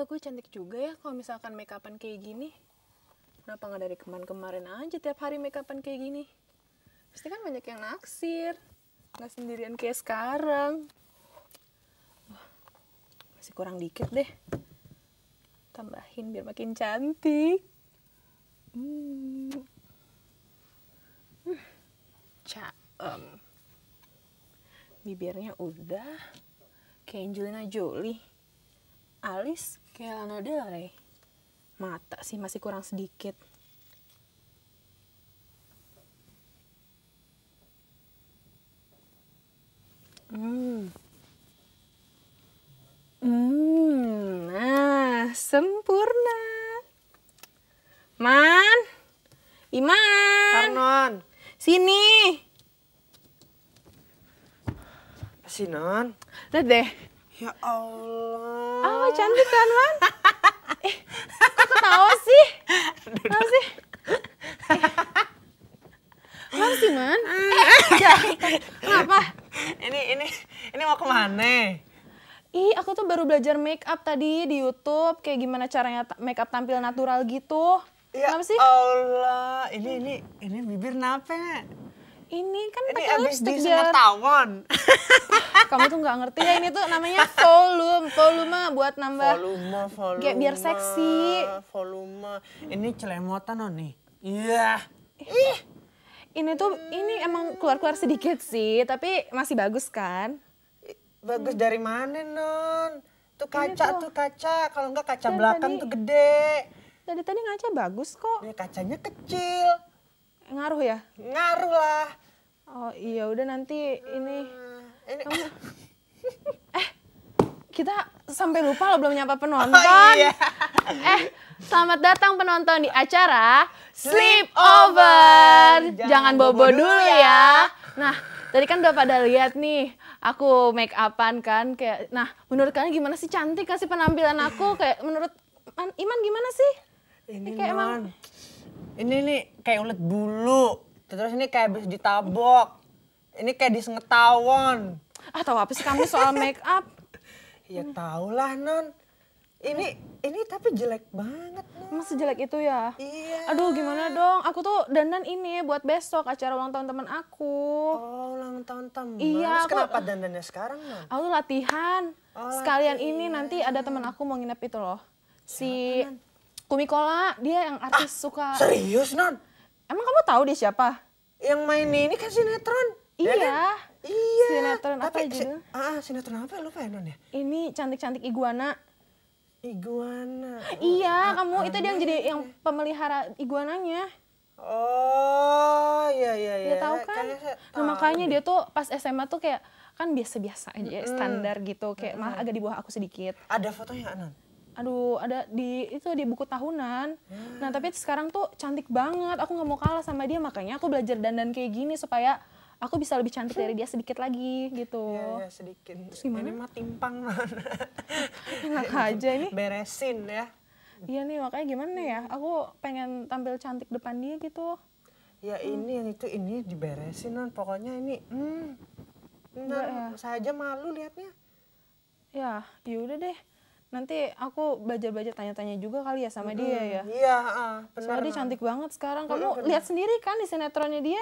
Ternyata gue cantik juga ya kalau misalkan make upan kayak gini. Kenapa nggak dari kemarin-kemarin aja tiap hari make upan kayak gini? Pasti kan banyak yang naksir. Nggak sendirian kayak sekarang. Wah, masih kurang dikit deh. Tambahin biar makin cantik. Caem. Bibirnya udah kayak Angelina Jolie. Alis kayak Lana Del Rey. Mata sih masih kurang sedikit. Nah, sempurna. Man, Iman. Karnon. Sini. Si Non. Lihat deh. Ya Allah. Ah, cantik kan, Man? Kok ketawa sih? Kenapa sih? Kenapa sih, Man? Kenapa? Ini mau kemana? Ih, aku tuh baru belajar make up tadi di YouTube. Kayak gimana caranya make up tampil natural gitu. Ya Kenapa sih? Allah. Ini bibir nape? Ini kan Ini pakai abis lipstick disengat biar... tawon. Kamu tuh nggak ngerti ya, ini tuh namanya volume. Volume buat nambah. Volume. Kayak biar seksi. Volume. Ini celemotan non nih. Iya. Ini emang keluar-keluar sedikit sih, tapi masih bagus kan? Bagus dari mana Non? Tuh kaca, tuh. Kalau enggak kaca Dan belakang tadi- tuh gede. Tadi ngaca bagus kok. Ya kacanya kecil. Ngaruh ya? Ngaruh lah. Oh iya, udah nanti ini. Ini Kita sampai lupa loh belum nyapa penonton. Oh, iya. Selamat datang penonton di acara Sleepover. Jangan bobo dulu ya. Nah, tadi kan udah pada lihat nih, aku make upan kan kayak. Nah, menurut kalian gimana sih, cantik gak sih penampilan aku? Kayak menurut Iman gimana sih? Ini Kayak emang Non. Ini nih kayak ulet bulu. Terus ini kayak habis ditabok. Ini kayak disenget tawon. tahu apa sih kamu soal make up? Ya tau lah Non. Ini tapi jelek banget Non. Emang sejelek itu ya? Iya. Aduh, gimana dong? Aku tuh dandan ini buat besok acara ulang tahun teman aku. Oh, ulang tahun teman. Iya, Terus aku- kenapa dandannya sekarang Non? Aku tuh latihan. Oh, Sekalian latihan. ini nanti ada teman aku mau nginep itu loh. Si Kumikola, dia yang artis suka. Serius Non? Emang kamu tahu dia siapa? Yang main ini kan sinetron. Ya Iya. kan? Iya. Sinetron apa Tapi judulnya? sinetron apa lupa ya Non ya? Ini cantik-cantik iguana. Iguana. Iya, kamu itu dia yang jadi yang pemelihara iguananya. Oh, iya. Dia tahu kan? Kayaknya saya Nah, tahu makanya deh. dia tuh pas SMA tuh kayak kan biasa-biasa aja, standar gitu, kayak malah agak di bawah aku sedikit. Ada fotonya Non? Aduh, ada di buku tahunan. Nah, tapi sekarang tuh cantik banget. Aku nggak mau kalah sama dia, makanya aku belajar dandan kayak gini supaya aku bisa lebih cantik dari dia sedikit lagi gitu. Iya, sedikit. gimana? Ini mah timpang Non. Enak aja ini. Beresin ya. Iya nih, makanya gimana ya? Aku pengen tampil cantik depan dia gitu. Ya ini yang itu ini diberesin Non. Pokoknya ini. Enggak ya. Saya aja malu liatnya. Ya, yaudah deh. Nanti aku belajar-belajar tanya-tanya juga kali ya sama dia ya. Iya, benar. Soalnya dia Non. cantik banget sekarang. Kamu lihat sendiri kan di sinetronnya dia?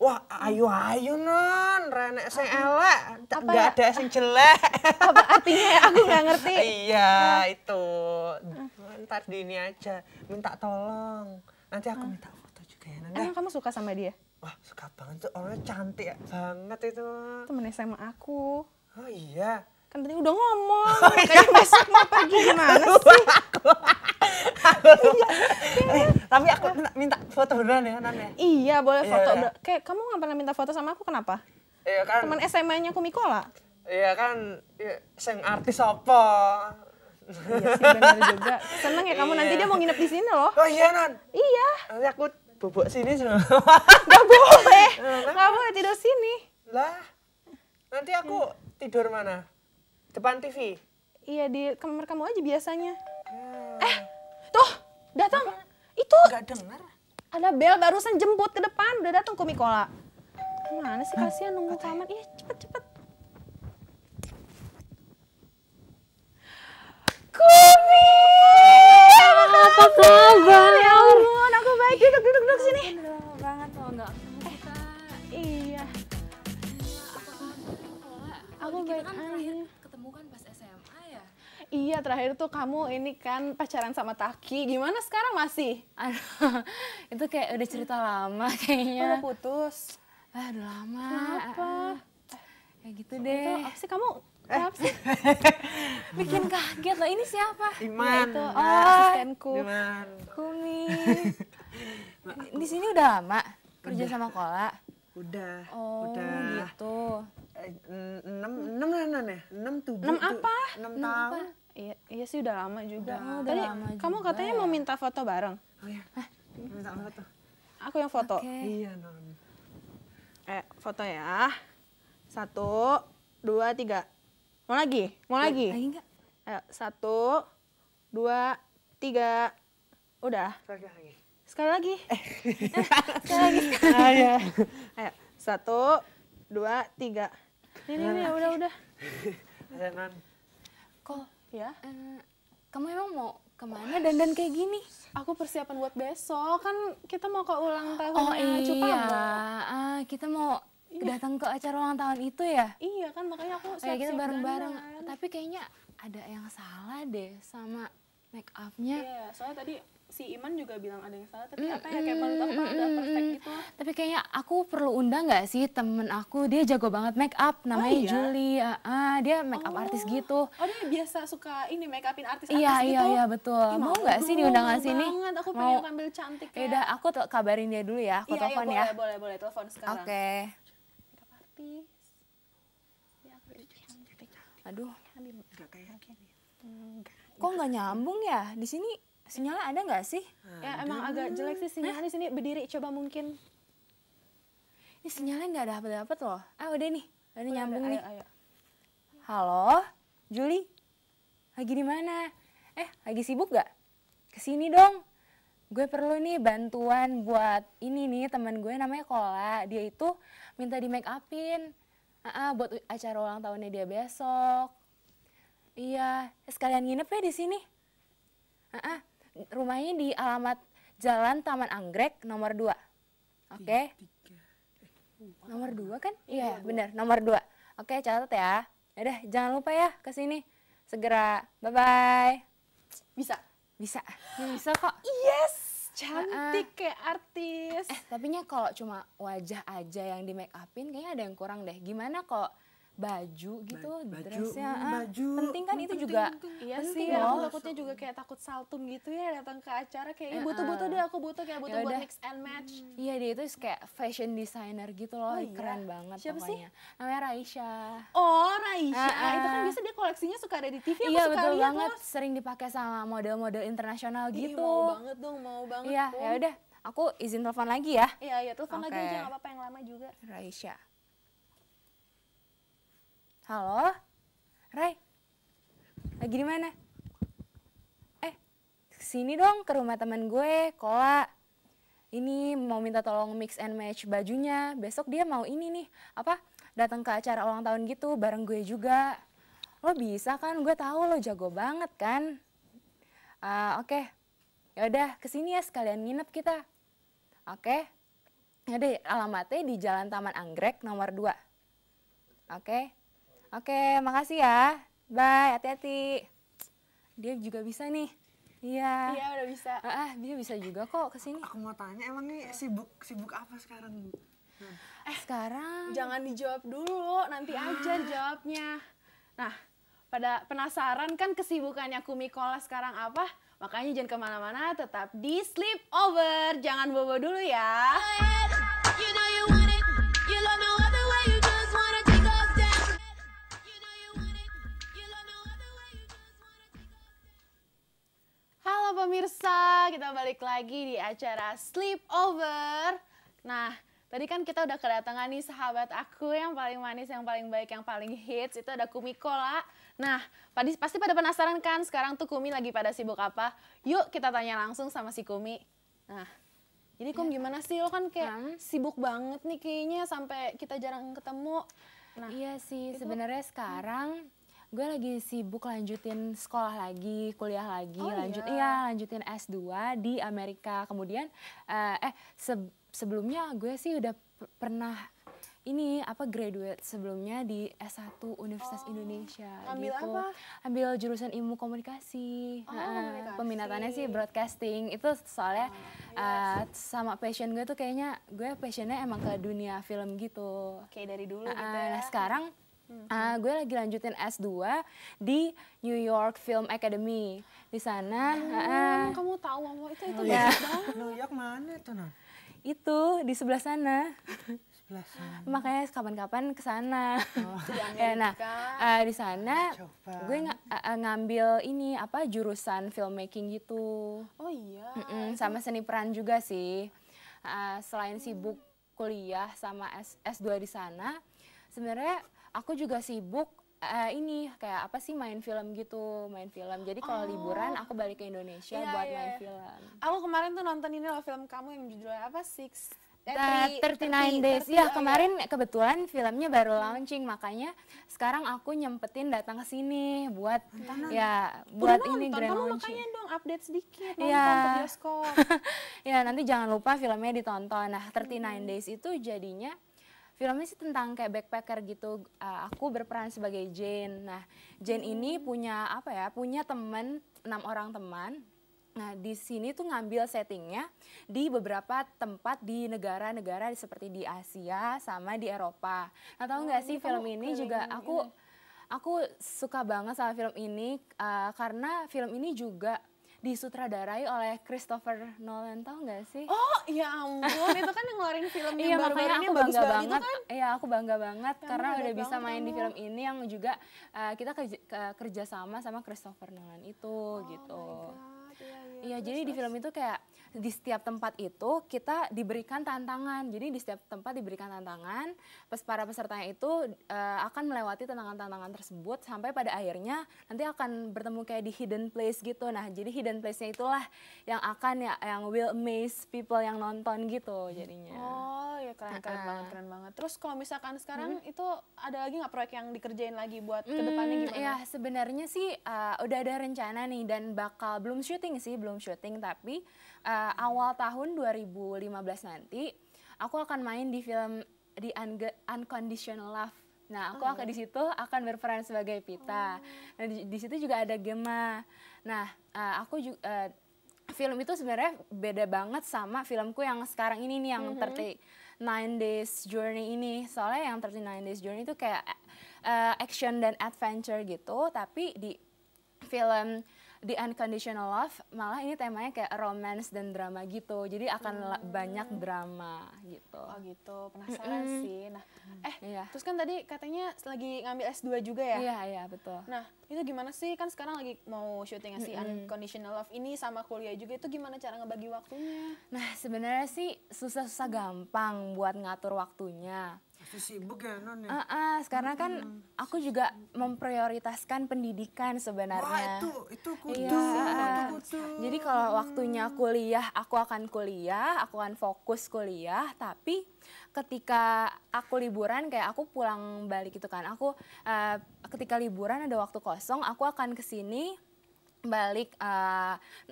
Wah, ayu Non, renek sing elek, Apa nggak ya? ada sing jelek. Apa artinya ya? Aku nggak ngerti. Iya, itu. Ntar di ini aja, minta tolong. Nanti aku minta foto juga ya, Nanda. Emang kamu suka sama dia? Wah, suka banget tuh, orangnya cantik banget itu. Temen SMA aku. Oh iya. Kan tadi udah ngomong. Kayak besok mau pergi gimana sih? Tapi aku minta foto beneran ya, Nan ya. Iya, boleh Iya, foto. iya. Kayak kamu nggak pernah minta foto sama aku, kenapa? Iya kan? Teman SMA-nya Kumikola. Iya kan, ya, sing artis apa? Iya sih, benar juga. Seneng ya kamu, nanti dia mau nginep di sini loh. Oh iya, Nan. Iya, Nanti aku bobok sini semua. nggak boleh. Nggak boleh tidur sini. Lah, nanti aku tidur mana? Depan TV? Iya, di kamar kamu aja biasanya. Tuh, datang. Itu Gak dengar. ada bel barusan jemput ke depan. Udah datang Kumikola. Gimana sih, kasihan nunggu kamar. Iya, cepet. Kumi! kabar? Ya ampun, aku baik. Duduk sini. Udah lama banget loh nggak ketemu kita. Iya, Apa kabar Kola? aku Kita baik kan terakhir aja. ketemu kan pas SMA ya. Iya, terakhir tuh kamu ini kan pacaran sama Taki. Gimana sekarang masih? Aduh, itu kayak udah cerita lama Udah kayaknya. putus. Udah lama. Kenapa? Ya gitu Itu deh. apa sih kamu? Apa sih? Bikin kaget loh. Ini siapa? Iman. Itu Oh, asistenku. Iman. Kumi. Di sini udah lama kerja sama Kola. Udah. Oh, Udah. gitu. 6 Nan ya? 6 7. 6 apa? 6 tahun. Iya sih udah lama juga. Udah Tadi lama kamu juga katanya ya. mau minta foto bareng. Oh ya. Minta foto. Aku yang foto. Oke. Iya, Non. Foto ya. 1, 2, 3. Mau lagi? Mau lagi? Lagi nggak? Ayo, 1, 2, 3. Udah. Lagi. Sekali lagi. Ayo. Ayo, 1, 2, 3. Ini udah. Ayo, Non. Kok Ya, kamu emang mau kemana dandan kayak gini? aku persiapan buat besok. Kan kita mau ke ulang Oh tahunnya iya, Cupamo. Kita mau datang ke acara ulang tahun itu ya? Iya kan, makanya aku Kayak kita siap-siap bareng-bareng. dandan. Tapi kayaknya ada yang salah deh sama make upnya. Iya, soalnya tadi si Iman juga bilang ada yang salah, tapi apa ya, kayak menurut aku udah perfect gitu. Tapi kayaknya aku perlu undang nggak sih temen aku, dia jago banget make up, namanya iya? Julie. Dia make up artis gitu. Oh, dia biasa suka ini make upin artis-artis Iya, gitu? iya, betul. Ih, Mau nggak sih dong, diundang mau ke sini? banget, aku Mau. pengen tampil cantik Ya udah, aku kabarin dia dulu ya, aku telepon ya. boleh, telepon sekarang. Oke. Makeup artis. Ya, aku cantik. Aduh, Enggak kayak gini. kok nggak nyambung ya? Di sini sinyalnya ada nggak sih? Ya, emang agak jelek sih sinyalnya di sini. Berdiri coba mungkin. Ini sinyalnya nggak dapet loh. Udah nih, udah nyambung nih. Ayo. Halo, Julie. Lagi di mana? Lagi sibuk gak? Kesini dong. Gue perlu nih bantuan buat ini nih, teman gue namanya Kola. Dia itu minta di make upin. Buat acara ulang tahunnya dia besok. Iya, sekalian nginep ya di sini. Rumahnya di alamat Jalan Taman Anggrek nomor 2. Oke. Nomor 2 kan? Iya, benar, nomor 2. Oke, catat ya. Udah, jangan lupa ya ke sini. Segera. Bye-bye. Bisa. Bisa. Bisa kok. Yes, cantik kayak artis. Tapi kalau cuma wajah aja yang di make upin kayaknya ada yang kurang deh. Gimana kok baju gitu, dressnya? baju. Penting kan itu juga. Iya penting sih, aku loh. takutnya juga kayak takut saltum gitu ya datang ke acara. Kayaknya butuh-butuh deh, aku butuh kayak butuh buat Yaudah. mix and match. Iya, dia itu kayak fashion designer gitu loh. Oh iya? Keren banget Siapa sih? pokoknya. Namanya Raisya. Oh, Raisya. Itu kan Ah. biasa dia koleksinya suka ada di TV, aku Iya, suka betul lihat banget. loh. Sering dipakai sama model-model internasional Ih, gitu. mau banget dong, mau banget. Iya, Pum. ya udah. Aku izin telepon lagi ya. Iya, telepon lagi Oke. aja, nggak apa-apa yang lama juga. Raisya. Halo? Rai? Lagi di mana? Kesini dong ke rumah teman gue, Kola. Ini mau minta tolong mix and match bajunya. Besok dia mau ini nih, datang ke acara ulang tahun gitu bareng gue juga. Lo bisa kan? Gue tahu lo jago banget kan? Oke. Ya udah, kesini ya sekalian nginep kita. Oke. Yaudah, alamatnya di Jalan Taman Anggrek nomor 2. Oke. Oke, makasih ya. Bye, hati-hati. Dia juga bisa nih. Iya. Iya, udah bisa. Dia bisa juga kok kesini. Aku mau tanya, emang nih sibuk apa sekarang? Sekarang Jangan dijawab dulu, nanti aja dijawabnya. Nah, pada penasaran kan kesibukannya Kumi Kola sekarang apa? Makanya jangan kemana-mana, tetap di Sleepover. Jangan bobo dulu ya. You know you want it. You love no other way. You just wanna take off down. You know you want it. You love no other way. You just wanna take off down. Halo pemirsa, kita balik lagi di acara Sleepover. Nah, tadi kan kita udah kedatangan nih sahabat aku yang paling manis, yang paling baik, yang paling hits. Itu ada Kumi Kola. Nah, pasti pada penasaran kan sekarang tuh Kumi lagi pada sibuk apa? Yuk kita tanya langsung sama si Kumi. Nah, jadi Kum gimana sih? Lo kan kayak sibuk banget nih kayaknya sampai kita jarang ketemu. Nah, iya sih, sebenarnya sekarang Gue lagi sibuk lanjutin sekolah lagi, kuliah lagi, Oh, lanjutin S2 di Amerika. Kemudian sebelumnya gue sih udah pernah graduate sebelumnya di S1 Universitas Indonesia Ambil gitu. apa? Ambil jurusan ilmu komunikasi. Komunikasi. Peminatannya sih broadcasting. Itu soalnya sama passion gue tuh kayaknya gue passionnya emang ke dunia film gitu. Kayak dari dulu gitu ya. Nah sekarang gue lagi lanjutin S2 di New York Film Academy. Di sana Emang kamu tahu Momo itu ya. bagus banget. New York mana tuh, Non? Itu di sebelah sana. Sebelah sana. Makanya kapan-kapan ke sana. Di Ya, nah, Amerika. di sana Coba. gue ngambil jurusan filmmaking gitu. Oh iya. Sama seni peran juga sih. Selain sibuk kuliah sama S2 di sana, sebenarnya aku juga sibuk kayak main film gitu, main film. Jadi kalau liburan aku balik ke Indonesia Iya, buat iya. main film. Aku kemarin tuh nonton ini loh film kamu yang judulnya apa? 39 Days. Ya, kemarin kebetulan filmnya baru launching, makanya sekarang aku nyempetin datang ke sini buat buat ini grand kamu launching. makanya dong update sedikit nonton Iya. ke bioskop. Ya, nanti jangan lupa filmnya ditonton. Nah, 39 Days itu jadinya filmnya sih tentang kayak backpacker gitu. Aku berperan sebagai Jane. Nah, Jane ini punya punya teman, 6 orang teman. Nah, di sini tuh ngambil settingnya di beberapa tempat di negara-negara seperti di Asia sama di Eropa. Nah, tahu nggak sih film ini juga aku suka banget sama film ini karena film ini juga disutradarai oleh Christopher Nolan, tahu nggak sih? Oh, ya ampun, itu kan yang ngeluarin film Iya, yang makanya baru-baru ini aku yang bagus bangga banget itu banget. kan. Iya, aku bangga banget karena hebat udah bisa banget main di kamu. film ini yang juga kita kerja sama Christopher Nolan itu gitu. Iya, jadi di film itu kayak di setiap tempat itu kita diberikan tantangan. Jadi di setiap tempat diberikan tantangan, para pesertanya itu akan melewati tantangan-tantangan tersebut sampai pada akhirnya nanti akan bertemu kayak di hidden place gitu. Nah, jadi hidden place-nya itulah yang yang will amaze people yang nonton gitu jadinya. Oh, ya keren banget. Terus kalau misalkan sekarang itu ada lagi nggak proyek yang dikerjain lagi buat kedepannya gimana? Ya sebenarnya sih udah ada rencana nih dan belum syuting tapi awal tahun 2015 nanti aku akan main di film di Unconditional Love. Nah, aku akan di situ akan berperan sebagai Pita. Nah, di situ juga ada Gemma. Nah, aku juga film itu sebenarnya beda banget sama filmku yang sekarang ini nih yang 39 Days Journey ini. Soalnya yang 39 Days Journey itu kayak action dan adventure gitu, tapi di film The Unconditional Love malah ini temanya kayak romance dan drama gitu. Jadi akan banyak drama gitu. Oh gitu, penasaran sih. Nah, Iya. terus kan tadi katanya lagi ngambil S2 juga ya? Iya, betul. Nah, itu gimana sih? Kan sekarang lagi mau syuting si Unconditional Love ini sama kuliah juga, itu gimana cara ngebagi waktunya? Nah, sebenarnya sih susah-susah gampang buat ngatur waktunya. Pasti sibuk ya, Non ya? Karena kan aku juga memprioritaskan pendidikan sebenarnya. Wah, itu kudu. Iya. Itu kudu. Jadi kalau waktunya kuliah, aku akan fokus kuliah, tapi ketika aku liburan kayak aku pulang balik gitu kan. Aku ketika liburan ada waktu kosong, aku akan kesini balik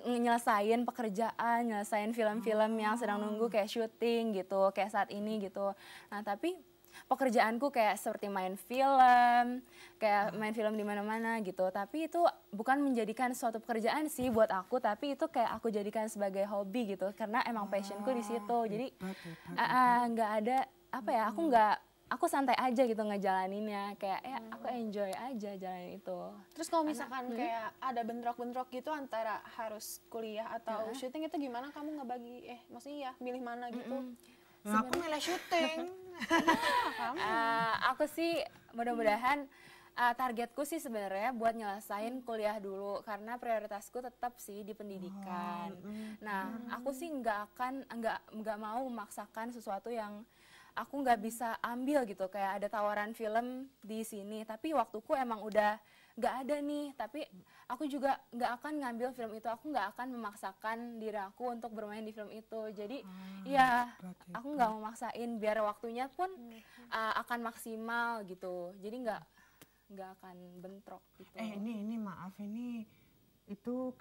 nyelesain pekerjaan, nyelesain film-film yang sedang nunggu kayak syuting gitu, kayak saat ini gitu. Nah, tapi pekerjaanku kayak seperti main film di mana-mana gitu. Tapi itu bukan menjadikan suatu pekerjaan sih buat aku, tapi itu kayak aku jadikan sebagai hobi gitu. Karena emang passionku di situ. Jadi nggak ada aku santai aja gitu ngejalaninnya. Kayak aku enjoy aja jalanin itu. Terus kalau misalkan kayak ada bentrok-bentrok gitu antara harus kuliah atau syuting, itu gimana kamu ngebagi, maksudnya ya milih mana gitu? Nah, aku milih syuting. Aku sih mudah-mudahan targetku sih sebenarnya buat nyelesain kuliah dulu karena prioritasku tetap sih di pendidikan. Nah, aku sih nggak mau memaksakan sesuatu yang aku nggak bisa ambil gitu. Kayak ada tawaran film di sini, tapi waktuku emang udah nggak ada nih. Tapi aku juga nggak akan ngambil film itu. Aku nggak akan memaksakan diri aku untuk bermain di film itu. Jadi ya aku nggak memaksain biar waktunya pun akan maksimal gitu. Jadi nggak nggak akan bentrok gitu. Ini maaf, ini itu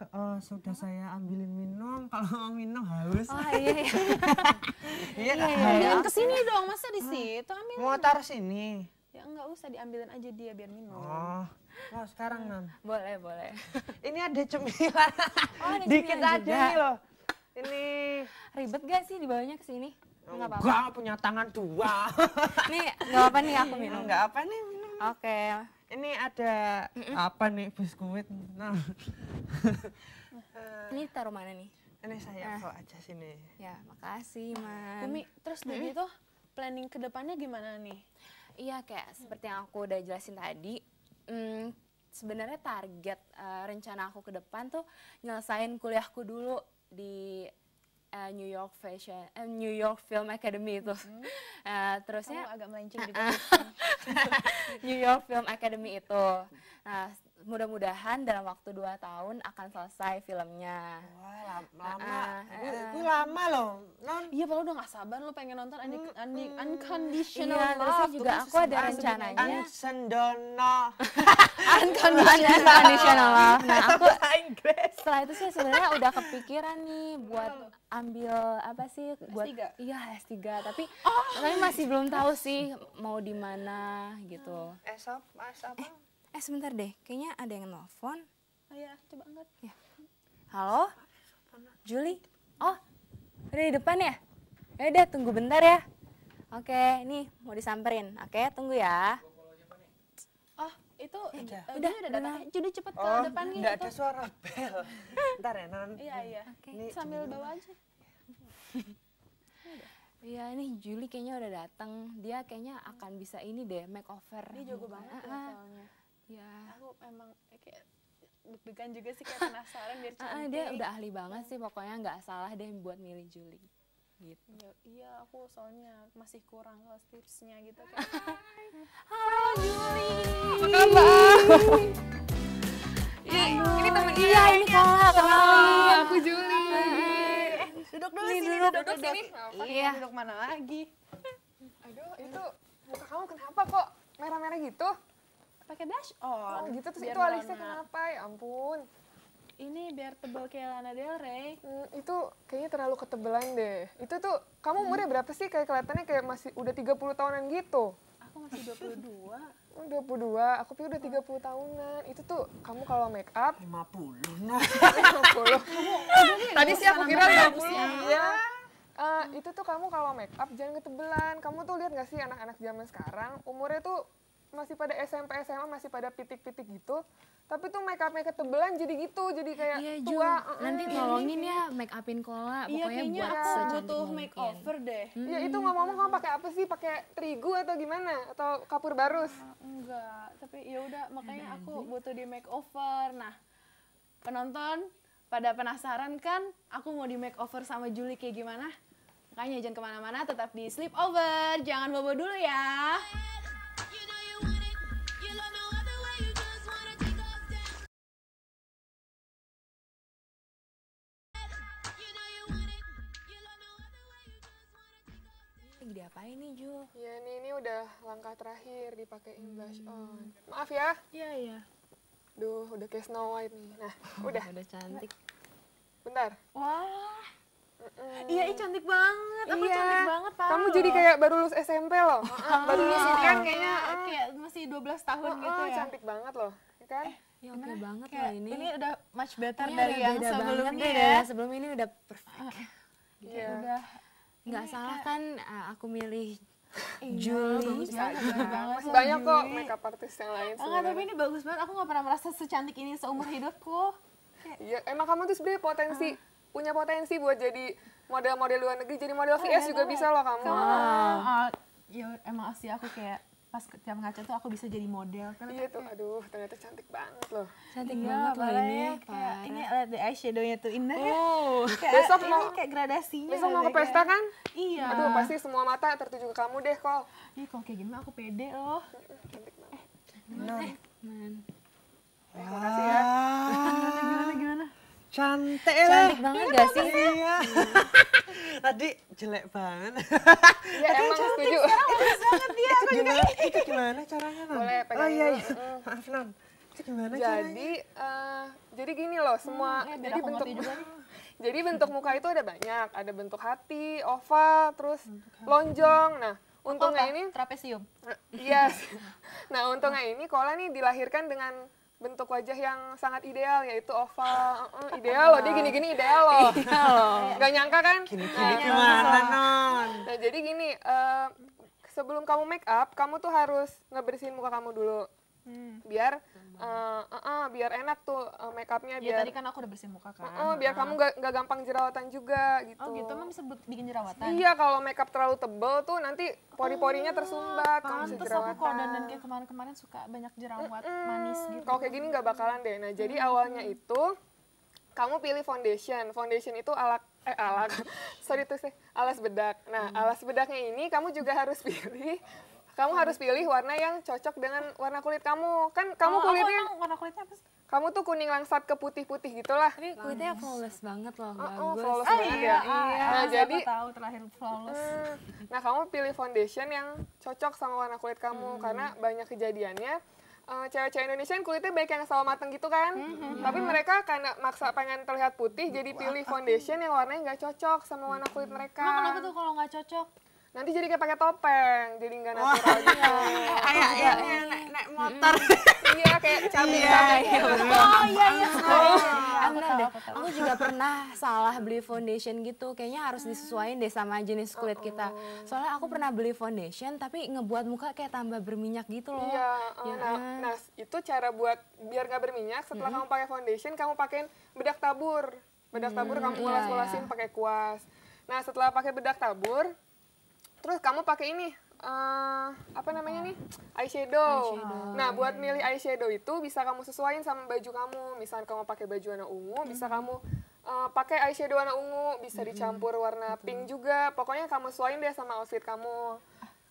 sudah saya ambilin minum. Kalau mau minum haus. Oh iya iya. Iya, Ambilin kesini dong, masa di situ ambil. mau taruh sini. Ya nggak usah, diambilin aja dia biar minum. Oh, mau sekarang non. Boleh boleh. Ini ada cemilan. ada Dikit cemilan aja juga. nih loh. Ini Ribet gak sih dibawanya ke sini? Nggak apa-apa. enggak punya tangan dua. Nih nggak apa-apa nih aku minum. Enggak apa nih minum. Oke. Ini ada apa nih biskuit. Nah. Ini taruh mana nih? Ini saya bawa aja sini. Ya makasih man. Umi, terus udah gitu planning ke depannya gimana nih? Iya kayak seperti yang aku udah jelasin tadi. Sebenarnya target rencana aku ke depan tuh nyelesain kuliahku dulu di New York Film Academy itu. Terusnya Kamu agak melenceng juga. New York Film Academy itu. Nah, mudah-mudahan dalam waktu 2 tahun akan selesai filmnya. Wah, lama. Itu lama loh, non. Iya, padahal udah gak sabar lu pengen nonton Unconditional Iya, terusnya Love. juga aku ada rencananya. Sendono. Unconditional Love. Nah, aku Bahasa Inggris. setelah itu sih sebenarnya udah kepikiran nih buat ambil apa sih buat S3? Iya S3 tapi masih belum tahu sih mau di mana gitu. Esop, apa? Sebentar deh, kayaknya ada yang nelfon. Oh iya, coba angkat. Halo? Julie? Oh, udah di depan ya? Ya udah tunggu bentar ya. Oke, nih mau disamperin. Oke, tunggu ya. Oh, itu udah datang. Jadi cepet ke Oh, depan gitu. enggak ada suara bel. Bentar ya, non. Iya. Ini Sambil bawa aja. Iya, nih Julie kayaknya udah datang. Dia kayaknya akan bisa ini deh, makeover. Dia jago banget ya soalnya. Ya. Aku emang kayak deg-degan juga sih, kayak penasaran biar cantik. Dia udah ahli banget sih, pokoknya nggak salah deh buat milih Julie. Gitu. Iya, aku soalnya masih kurang kalau tipsnya gitu kayak. Halo Julie. Apa kabar? Ini temen Iya, ini Kola, kenalin. aku Julie. Duduk dulu Nih, sini, duduk sini. Iya. Duduk mana lagi? Aduh, itu muka kamu kenapa kok merah-merah gitu? Pakai blush on. Oh gitu, terus biar itu alisnya melona. kenapa? Ya ampun. Ini biar tebal kayak Lana Del Rey. Itu kayaknya terlalu ketebelan deh. Itu tuh, kamu umurnya berapa sih? Kayak kelihatannya kayak masih udah 30 tahunan gitu. Aku masih 22. 22, aku pikir udah 30 tahunan. Itu tuh, kamu kalau make up, 50, non. 50. Tadi sih aku kira 50. Iya. Itu tuh kamu kalau make up jangan ketebelan. Kamu tuh lihat gak sih anak-anak zaman sekarang, umurnya tuh masih pada SMP, SMA, masih pada pitik-pitik gitu. Tapi tuh make upnya ketebelan jadi gitu, jadi kayak Iya, Ju. tua. Nanti tolongin ya make upin Kola. Iya, Pokoknya kayaknya buat aku secantik butuh mungkin. makeover deh. Ya itu ngomong-ngomong kamu pakai apa sih? Pakai terigu atau gimana? Atau kapur barus? Enggak, tapi ya udah makanya aku butuh di makeover. Nah, penonton pada penasaran kan aku mau di makeover sama Julie kayak gimana? Makanya jangan kemana-mana, tetap di Sleepover. Jangan bobo dulu ya. You know you want it. You love no other way. You just wanna take off down. You know you want it. You love no other way. You just wanna take off down. Lagi diapain nih, Jul? Ya ini udah langkah terakhir dipakein blush on. Maaf ya. Iya, iya. Duh, udah kayak Snow White nih. Nah, udah. Udah cantik. Bentar. Wah. Iya, cantik banget. Aku Iya. cantik banget, Pak. Kamu jadi kayak baru lulus SMP loh. Baru lulus kan kayaknya. kayak masih 12 tahun gitu ya. Cantik banget loh. Ya kan? Ya oke banget Kayak loh ini. ini udah much better Ini dari udah yang beda banget sebelumnya deh, ya. dari sebelum ini udah perfect. Iya. Udah Nggak salah kan aku milih bagus Julie. banget, bagus banget. Masih banyak kok makeup artist yang lain Enggak, sebenarnya. tapi ini bagus banget. Aku gak pernah merasa secantik ini seumur hidupku. Iya, emang kamu tuh sebenarnya punya potensi buat jadi model-model luar negeri, jadi model VS juga bisa loh kamu. Ya emang asli aku kayak pas tiap ngaca tuh aku bisa jadi model. Karena Iya tuh, aduh ternyata cantik banget loh. Cantik banget loh ini. kayak ini lihat deh eyeshadownya tuh indah ya. Kayak Besok ini mau- kayak gradasinya. Besok mau deh, ke pesta kayak- kan? Iya. Aduh pasti semua mata tertuju ke kamu deh kok. Ih, kalau kayak gini mah aku pede loh. Cantik banget. Man. Makasih ya. Gimana gimana? Cantik Cantik banget gak sih? Iya. Tadi jelek banget. Ya emang setuju. Itu gimana caranya, Non? Boleh, Oh pegangin iya, dulu. iya. Maaf, Non. Itu gimana caranya? Jadi gini loh, semua biar jadi aku bentuk ngerti juga nih. jadi bentuk muka itu ada banyak, ada bentuk hati, oval, terus lonjong. Nah, untungnya ini Trapesium. yes. Nah, untungnya ini Kola nih dilahirkan dengan bentuk wajah yang sangat ideal, yaitu oval. Ideal loh, dia gini-gini ideal loh. Gak nyangka kan? Gini gimana, Non? Nah, jadi gini, sebelum kamu make up, kamu tuh harus ngebersihin muka kamu dulu. Biar biar enak tuh make upnya, Ya biar tadi kan aku udah bersih muka kan. biar kamu nggak gampang jerawatan juga gitu. Oh gitu, emang bisa bikin jerawatan? Iya, kalau make up terlalu tebel tuh nanti pori-porinya tersumbat, kamu bisa Pantes aku jerawatan. kalau dandan kayak kemarin-kemarin suka banyak jerawat manis gitu. Kalau kayak gini nggak bakalan deh. Nah, jadi awalnya itu kamu pilih foundation. Foundation itu alat, sorry tuh sih, alas bedak. Nah, alas bedaknya ini kamu juga harus pilih. Kamu harus pilih warna yang cocok dengan warna kulit kamu. Kan kamu Aku kulitnya, emang warna kulitnya apa sih? kamu tuh kuning langsat ke putih-putih gitulah. Tapi kulitnya flawless banget loh, bagus. Flawless banget ya. Nah, jadi tahu terlahir flawless. Nah, kamu pilih foundation yang cocok sama warna kulit kamu karena banyak kejadiannya cewek-cewek Indonesia kan kulitnya baik yang sawo mateng gitu kan. Tapi mereka karena maksa pengen terlihat putih jadi pilih foundation yang warnanya nggak cocok sama warna kulit mereka. Emang kenapa tuh kalau nggak cocok? Nanti jadi kayak pakai topeng, jadi nggak natural gitu. Kayak yang naik motor. Iya, kayak cabai. Oh iya iya. Bener deh, aku juga pernah salah beli foundation gitu. Kayaknya harus disesuaiin deh sama jenis kulit kita. Soalnya aku pernah beli foundation tapi ngebuat muka kayak tambah berminyak gitu loh. Iya, nah itu cara buat biar nggak berminyak. Setelah kamu pakai foundation, kamu pakein bedak tabur. Bedak tabur kamu ulas-ulasin pakai kuas. Nah, setelah pakai bedak tabur, terus kamu pakai ini apa namanya nih, eyeshadow. Nah, buat milih eyeshadow itu bisa kamu sesuaiin sama baju kamu. Misal kamu pakai baju warna ungu, bisa kamu pakai eyeshadow warna ungu, bisa dicampur warna pink juga. Pokoknya kamu sesuaiin deh sama outfit kamu.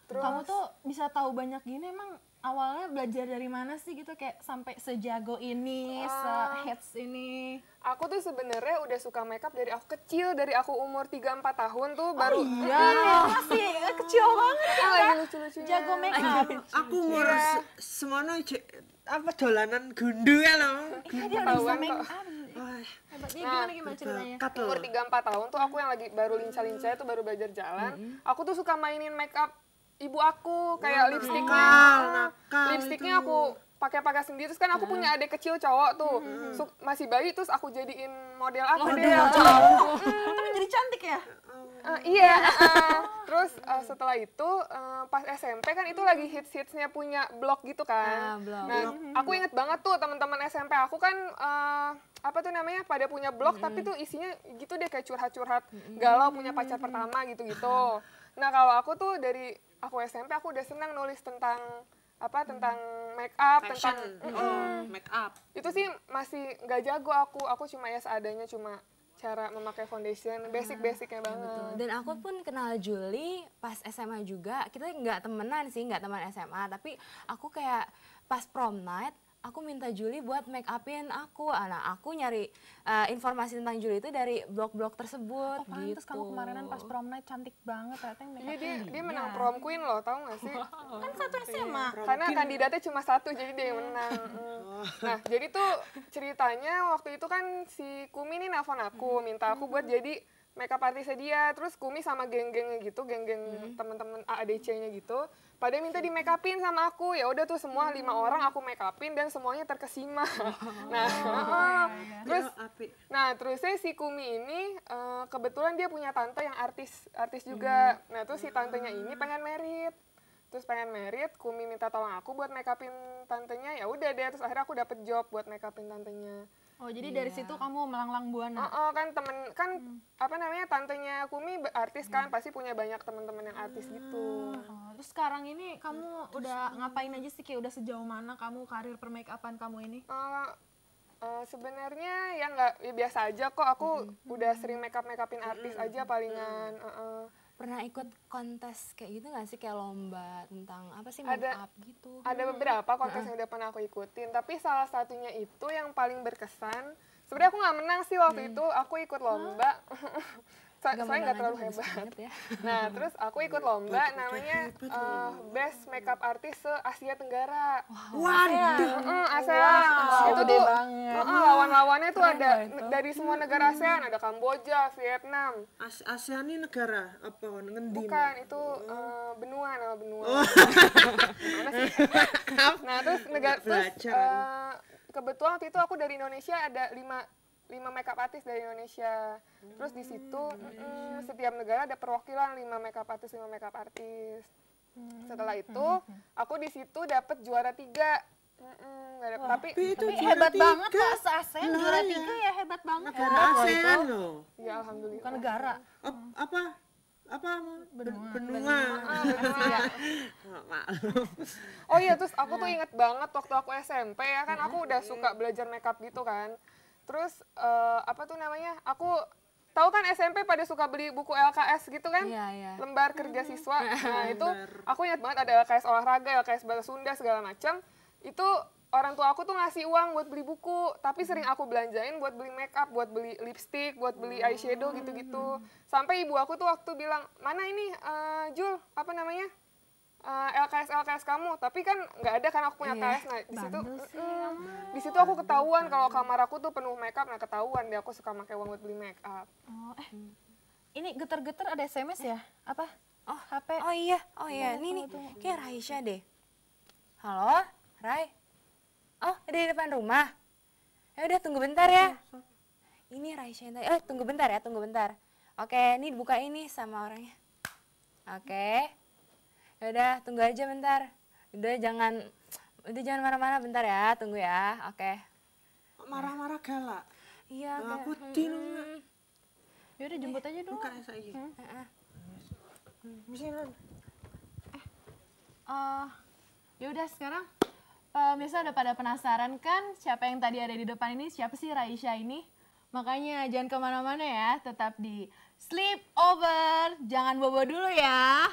Terus Kamu tuh bisa tahu banyak gini, emang awalnya belajar dari mana sih gitu, kayak sampai sejago ini, se-hits ini? aku tuh sebenarnya udah suka makeup dari aku kecil, dari aku umur 3-4 tahun tuh baru. Masih kecil banget. Lagi lucu-lucunya. Jago make up. Aku mau semono apa dolanan gundu ya loh. Dia udah bisa Ketahuan make kok. up. Wah, Hebatnya gimana ceritanya? bakat loh. Umur 3-4 tahun tuh aku yang lagi baru lincah-lincah tuh baru belajar jalan. Aku tuh suka mainin makeup ibu aku, kayak lipstiknya. nakal Lipstiknya aku pakai sendiri. Terus kan aku punya adik kecil cowok tuh. Masih bayi, terus aku jadiin model aku deh. Tapi jadi cantik ya? Iya. Terus setelah itu pas SMP kan itu lagi hits-hitsnya punya blog gitu kan. Blog. Nah, aku inget banget tuh teman-teman SMP aku kan apa tuh namanya pada punya blog tapi tuh isinya gitu deh kayak curhat-curhat galau punya pacar pertama gitu-gitu. Nah, kalau aku tuh dari aku SMP aku udah senang nulis tentang tentang make up, Fashion, tentang make up. itu sih masih nggak jago aku cuma ya seadanya, cuma cara memakai foundation, basic-basicnya banget. Dan aku pun kenal Julie pas SMA juga. Kita nggak temenan sih, nggak teman SMA, tapi aku kayak pas prom night aku minta Julie buat make upin aku. Nah, aku nyari informasi tentang Julie itu dari blog-blog tersebut. Oh pantes gitu. kamu kemarinan pas prom night cantik banget, ternyata yang make Iya, up dia menang prom queen loh, tahu nggak sih? kan satu SMA. Karena kandidatnya cuma satu, jadi dia yang menang. Nah, jadi tuh ceritanya waktu itu kan si Kumi nih nelfon aku, minta aku buat jadi makeup artisnya dia. Terus Kumi sama geng-gengnya gitu, geng-geng teman-teman AADC-nya gitu, pada minta di make upin sama aku. Ya udah tuh semua 5 orang aku make upin dan semuanya terkesima. Terus terusnya si Kumi ini kebetulan dia punya tante yang artis juga. Nah, terus si tantenya ini pengen merit. Kumi minta tolong aku buat make upin tantenya. Ya udah deh, terus akhirnya aku dapet job buat make upin tantenya. Oh jadi dari situ kamu melanglang buana. Kan apa namanya, tantenya Kumi artis kan, pasti punya banyak teman-teman yang artis gitu. Oh, terus sekarang ini kamu udah ngapain aja sih, kayak udah sejauh mana kamu karir per make upan kamu ini? Sebenarnya ya biasa aja kok, aku udah sering make upin artis aja palingan. Pernah ikut kontes kayak gitu nggak sih, kayak lomba tentang apa sih, make Ada- up gitu? Ada beberapa kontes yang udah pernah aku ikutin, tapi salah satunya itu yang paling berkesan Sebenarnya aku nggak menang sih waktu itu, aku ikut lomba. Soalnya nggak terlalu hebat. Nah, terus aku ikut lomba namanya Best Makeup Artist se-Asia Tenggara. Waduh. ASEAN. Itu gede tuh banget. lawan-lawannya tuh ada dari semua negara ASEAN, ada Kamboja, Vietnam. ASEAN ini negara apa? Ngendi? Bukan, itu benua, nama benua. Gimana sih? Nah, terus kebetulan waktu itu aku dari Indonesia ada 5 makeup artist dari Indonesia. Terus di situ setiap negara ada perwakilan 5 makeup artist, 5 makeup artist. Setelah itu aku di situ dapat juara 3. Tapi itu hebat juara banget 3. Kak, se-ASEAN juara Lah, 3 ya hebat banget. Negara ASEAN loh. ya alhamdulillah. Bukan negara. Apa benua. Benua. Maklum. Oh iya, terus aku tuh inget banget waktu aku SMP ya kan, aku udah suka belajar makeup gitu kan. Terus apa tuh namanya? Aku tahu kan SMP pada suka beli buku LKS gitu kan? Iya, iya. Lembar kerja siswa. Nah, itu aku ingat banget ada LKS olahraga, LKS bahasa Sunda segala macam. Itu orang tua aku tuh ngasih uang buat beli buku, tapi sering aku belanjain buat beli makeup, buat beli lipstick, buat beli eyeshadow gitu-gitu. Sampai ibu aku tuh waktu bilang, "Mana ini Jul, apa namanya? LKS kamu." Tapi kan nggak ada kan aku punya LKS. Nah, di situ aku ketahuan kalau kamar aku tuh penuh makeup. Nah, ketahuan deh aku suka pakai uang buat beli makeup. Oh, ini geter-geter ada SMS ya? Apa? Oh, HP. Oh iya, ini nih kayak Raisya deh. Halo, Rai? Oh, di depan rumah. Ya udah tunggu bentar ya. Ini Raisya yang tadi. Tunggu bentar ya, tunggu bentar. Oke, ini dibuka ini sama orangnya. Oke. Ya udah, tunggu aja bentar. Udah jangan marah-marah bentar ya, tunggu ya. Oke. Marah-marah galak. Iya, Aku dino. Ya udah jemput aja dulu. Bukan saiki. Misalnya Ya udah sekarang pemirsa udah pada penasaran kan siapa yang tadi ada di depan ini, siapa sih Raisya ini? Makanya jangan kemana-mana ya, tetap di Sleep Over, jangan bobo dulu ya.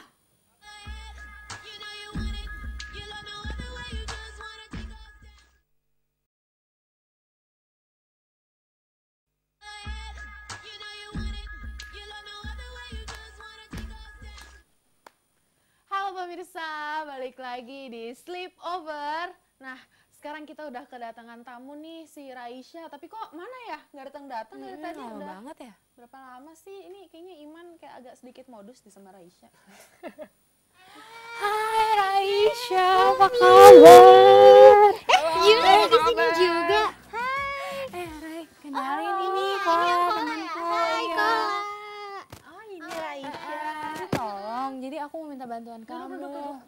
You know you want it. You love no other way. You just wanna take off down. You know you want it. You love no other way. You just wanna take off down. Halo pemirsa, balik lagi di Sleep Over. Nah, sekarang kita udah kedatangan tamu nih, si Raisya. Tapi kok mana ya? Nggak datang-datang dari tadi. lama Udah banget ya. berapa lama sih? Ini kayaknya Iman kayak agak sedikit modus di sama Raisya. Hai Raisya, apa kabar? Yuna di sini juga. Rai, kenalin ini Kola, temanku. Iya. Oh, ini Raisya. Tolong, jadi aku mau minta bantuan kamu.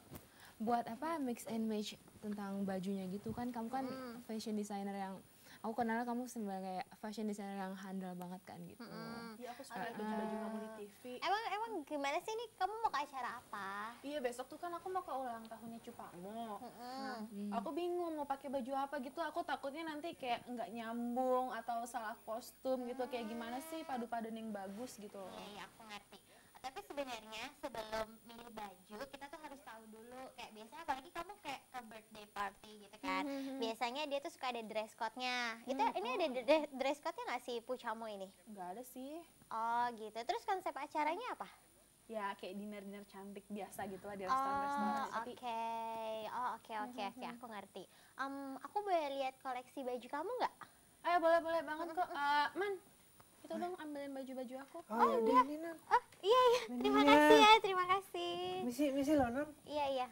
Buat apa mix and match tentang bajunya gitu kan. Kamu kan fashion designer yang aku kenal kamu sebagai fashion designer yang handal banget kan gitu. Iya, aku suka liat baju-baju kamu di TV. Emang gimana sih nih? Kamu mau ke acara apa? Iya, besok tuh kan aku mau ke ulang tahunnya Cupamo. Nah, aku bingung mau pakai baju apa gitu. Aku takutnya nanti kayak nggak nyambung atau salah kostum gitu. Kayak gimana sih padu-padan yang bagus gitu loh. Iya, aku ngerti. Tapi sebenarnya sebelum milih baju kita tuh harus tahu dulu kayak biasanya apalagi kamu kayak ke birthday party gitu kan. Biasanya dia tuh suka ada dress code-nya. Ini ada dress code-nya nggak sih Pucamo ini? Nggak ada sih. Oh gitu. Terus konsep acaranya apa? Ya kayak dinner-dinner cantik biasa gitu lah di Oh restoran-restoran. Tapi oke. Aku ngerti. Aku boleh lihat koleksi baju kamu nggak? ayo boleh banget kok. Man, itu dong ambilin baju-baju aku. Oh, iya. Ini Nan. Oh iya. Terima kasih ya. Terima kasih. Misi lo Nan. Iya.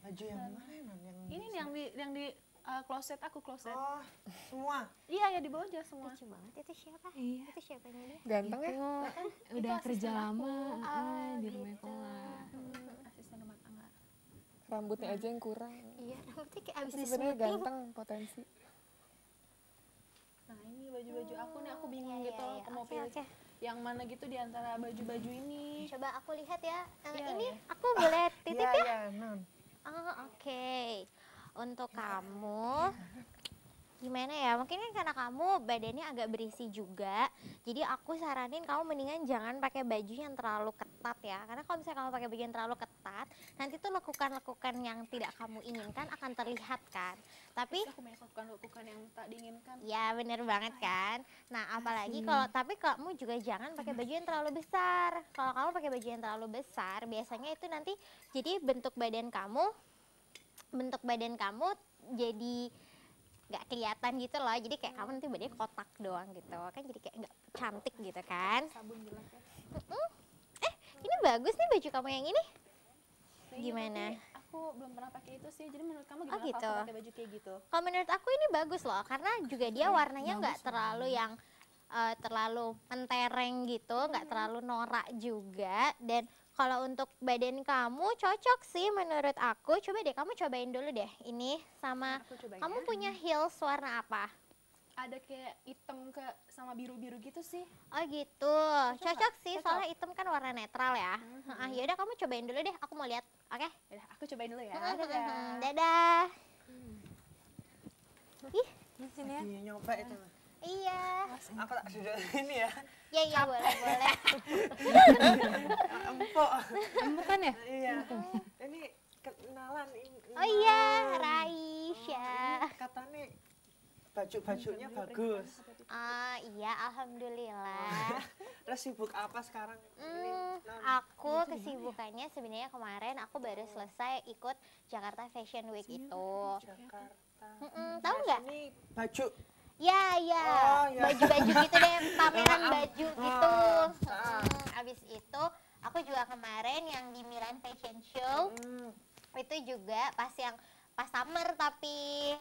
Baju yang mana Nan? Ini nih yang di closet aku closet. Oh, semua. Iya ya di bawah aja semua. Lucu banget itu siapa? Iya. Itu siapanya dia? Ganteng ya? Udah kerja asisten lama di gitu. rumah Kola. Asisten rumah tangga. Rambutnya aja yang kurang. Iya, rambutnya kayak abis Sebenarnya di-smoothing. ganteng, potensi. Nah ini baju-baju aku nih aku bingung Iya, gitu iya. aku mau Oke, pilih oke. yang mana gitu di antara baju-baju ini. Coba aku lihat ya. Iya, Ini iya. aku boleh titip ya? Iya, Nan. Oh, oke. Untuk kamu gimana ya? Mungkin kan karena kamu badannya agak berisi juga. Jadi aku saranin kamu mendingan jangan pakai baju yang terlalu ketat ketat ya, karena kalau misalnya kamu pakai baju yang terlalu ketat, nanti tuh lekukan-lekukan yang tidak kamu inginkan akan terlihat kan. Tapi Aku banyak lakukan yang tak diinginkan. ya bener banget kan. Nah apalagi kalau, tapi kamu juga jangan pakai baju yang terlalu besar. Kalau kamu pakai baju yang terlalu besar, biasanya itu nanti jadi bentuk badan kamu jadi nggak kelihatan gitu loh. Jadi kayak kamu nanti badannya kotak doang gitu kan, jadi kayak nggak cantik gitu kan. Sabun jelas ya. Ini bagus nih baju kamu yang ini. Nah, iya, Gimana? tapi aku belum pernah pakai itu sih. Jadi menurut kamu gimana gitu. kalau aku pakai baju kayak gitu? Kalau menurut aku ini bagus loh, karena juga dia warnanya nggak terlalu yang terlalu mentereng gitu, nggak terlalu norak juga. Dan kalau untuk badan kamu cocok sih menurut aku. Coba deh kamu cobain dulu deh ini sama. Aku cobain Kamu ya. punya heels warna apa? Ada kayak hitam sama biru-biru gitu sih. Oh gitu, cocok sih, Cocok. soalnya hitam kan warna netral ya. Yaudah kamu cobain dulu deh, aku mau lihat. Oke? Yaudah, aku cobain dulu ya. Dadah. Ih, Di sini ya. Iya, nyoba itu. iya. Aku tak duduk ini ya. Ya iya boleh boleh. Empuk. Bukan ya? Iya. Ini kenalan ini. Oh iya, Raisya. Katanya baju-bajunya bagus. Iya, alhamdulillah. Terus sibuk apa sekarang? Aku kesibukannya sebenarnya kemarin aku baru selesai ikut Jakarta Fashion Week itu. Jakarta. Tahu nggak? Ini baju. Ya, ya, Oh, ya. baju-baju gitu deh, pameran baju gitu. Ah. Abis itu aku juga kemarin yang di Milan Fashion Show, itu juga pas summer, tapi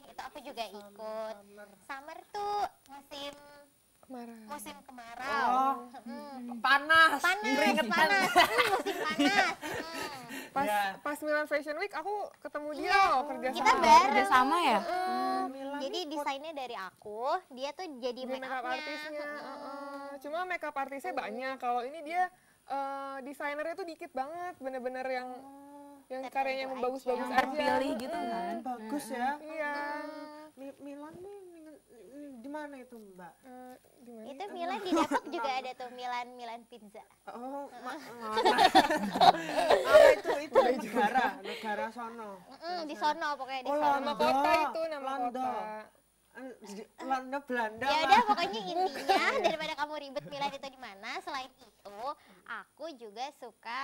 itu aku juga ikut. Summer tuh musim kemarau. Panas. Panas, musim panas. Ya. Pas Milan Fashion Week aku ketemu dia Iya, loh, kerja kita sama. bareng. Kerja sama ya? Jadi desainnya dari aku, dia tuh jadi Dia make makeup up-nya. artisnya. Cuma makeup artisnya banyak. Kalau ini dia desainernya tuh dikit banget, bener-bener yang Tertentu karyanya yang aja. bagus-bagus Yang aja. terpilih gitu kan? Bagus ya. Iya. Milan nih di mana itu, Mbak? Di mana? Itu Milan di Depok juga ada tuh Milan Pizza. Oh, itu negara sono. Di sono pokoknya di Oh, sono. Nama kota itu, nama Londo. kota. Londo Belanda. Ya Mbak. udah pokoknya intinya daripada kamu ribet Milan itu di mana. Selain itu, aku juga suka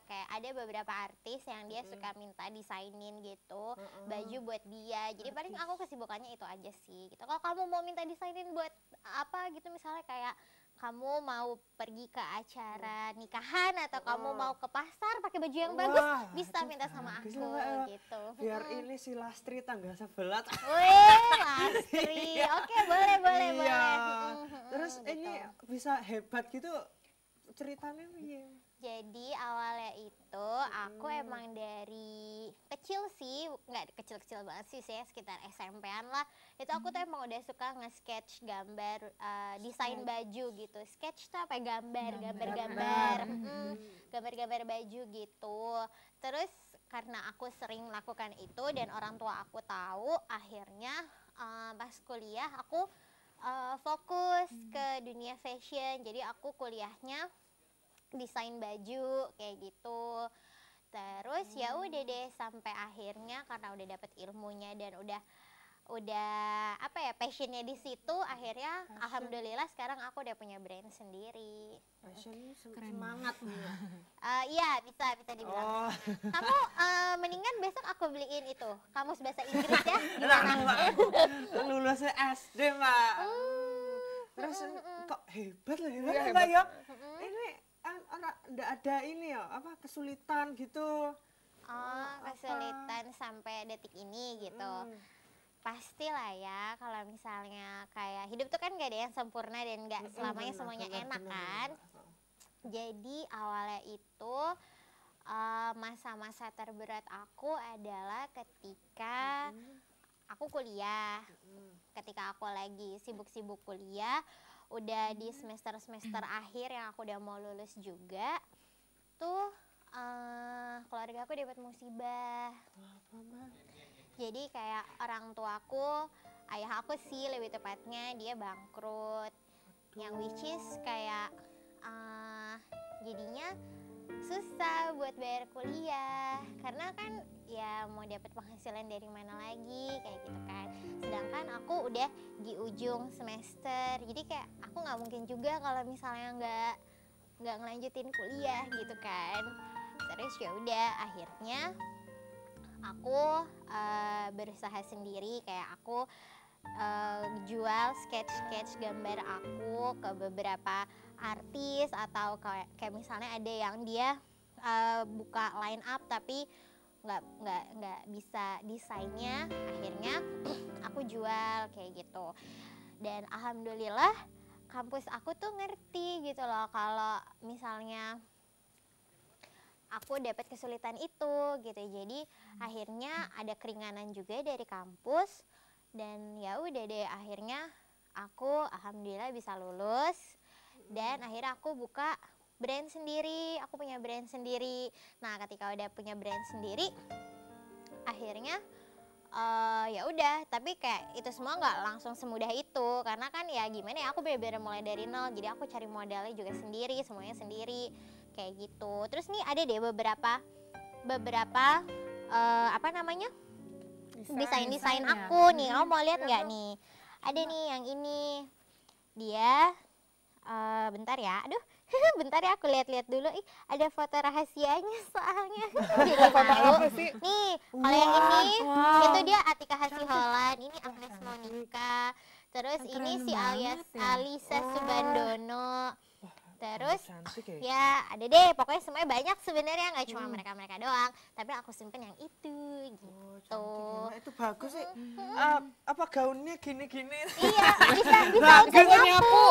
kayak ada beberapa artis yang dia suka minta desainin gitu baju buat dia. Jadi paling aku kesibukannya itu aja sih. Gitu. Kalau kamu mau minta desainin buat apa gitu, misalnya kayak kamu mau pergi ke acara nikahan atau kamu mau ke pasar pakai baju yang bagus, Wah, bisa minta sama bagus aku lah, Mbak. gitu. Biar ini si Lastri tangga sebelah. Wih, Lastri. Oke, boleh, boleh, Iya. boleh. Terus Gitu. ini bisa hebat gitu ceritanya piye? Jadi awalnya itu aku emang dari kecil sih, nggak kecil-kecil banget sih, saya sekitar SMP-an lah. Itu aku tuh emang udah suka nge-sketch gambar, desain baju gitu. Sketch tuh apa ya? Gambar-gambar baju gitu. Terus karena aku sering melakukan itu dan orang tua aku tahu, akhirnya pas kuliah aku fokus ke dunia fashion. Jadi aku kuliahnya desain baju kayak gitu. Terus ya udah deh sampai akhirnya karena udah dapet ilmunya dan udah apa ya, passionnya di situ, akhirnya alhamdulillah sekarang aku udah punya brand sendiri. Fashion semangat nih. Iya bisa dibilang. Oh. Kamu mendingan besok aku beliin itu kamus bahasa Inggris ya. Gimana? Lulusnya SD, Mbak. Terus kok hebat lah ya, Iya, Mbak hebat. ya. Ini enggak ada ini ya, apa kesulitan gitu. Oh, kesulitan sampai detik ini gitu. Pastilah ya, kalau misalnya kayak hidup tuh kan gak ada yang sempurna dan gak selamanya semuanya enak kan. Jadi awalnya itu masa-masa terberat aku adalah ketika aku kuliah. Ketika aku lagi sibuk-sibuk kuliah, udah di semester-semester akhir yang aku udah mau lulus juga, tuh keluarga aku dapat musibah. Jadi kayak orang tuaku, ayah aku sih lebih tepatnya, dia bangkrut. Yang which is kayak jadinya susah buat bayar kuliah karena kan ya mau dapat penghasilan dari mana lagi kayak gitu kan. Sedangkan aku udah di ujung semester, jadi kayak aku nggak mungkin juga kalau misalnya nggak ngelanjutin kuliah gitu kan. Terus ya udah akhirnya aku berusaha sendiri, kayak aku jual sketch gambar aku ke beberapa artis, atau kayak misalnya ada yang dia buka line up tapi nggak bisa desainnya, akhirnya aku jual kayak gitu. Dan alhamdulillah kampus aku tuh ngerti gitu loh kalau misalnya aku dapat kesulitan itu gitu. Jadi akhirnya ada keringanan juga dari kampus, dan ya udah deh akhirnya aku alhamdulillah bisa lulus, dan akhirnya aku buka brand sendiri. Aku punya brand sendiri. Nah, ketika udah punya brand sendiri akhirnya ya udah, tapi kayak itu semua nggak langsung semudah itu karena kan ya gimana ya, aku bener-bener mulai dari nol. Jadi aku cari modalnya juga sendiri, semuanya sendiri kayak gitu. Terus nih ada deh beberapa apa namanya desain aku nih. Kamu mau lihat nggak nih? Ada nih yang ini, dia bentar ya, aduh bentar ya, aku lihat-lihat dulu. Ih, ada foto rahasianya soalnya. Jadi malu. Nih, kalau yang ini itu dia Atika Hasiholan, ini Agnes Monica. Terus ini si Alisa Subandono. Terus Cantik ya ada deh, pokoknya semuanya banyak sebenarnya, nggak cuma mereka doang, tapi aku simpen yang itu gitu. Itu bagus sih. Apa gaunnya gini-gini? Iya, bisa untuk nyapu.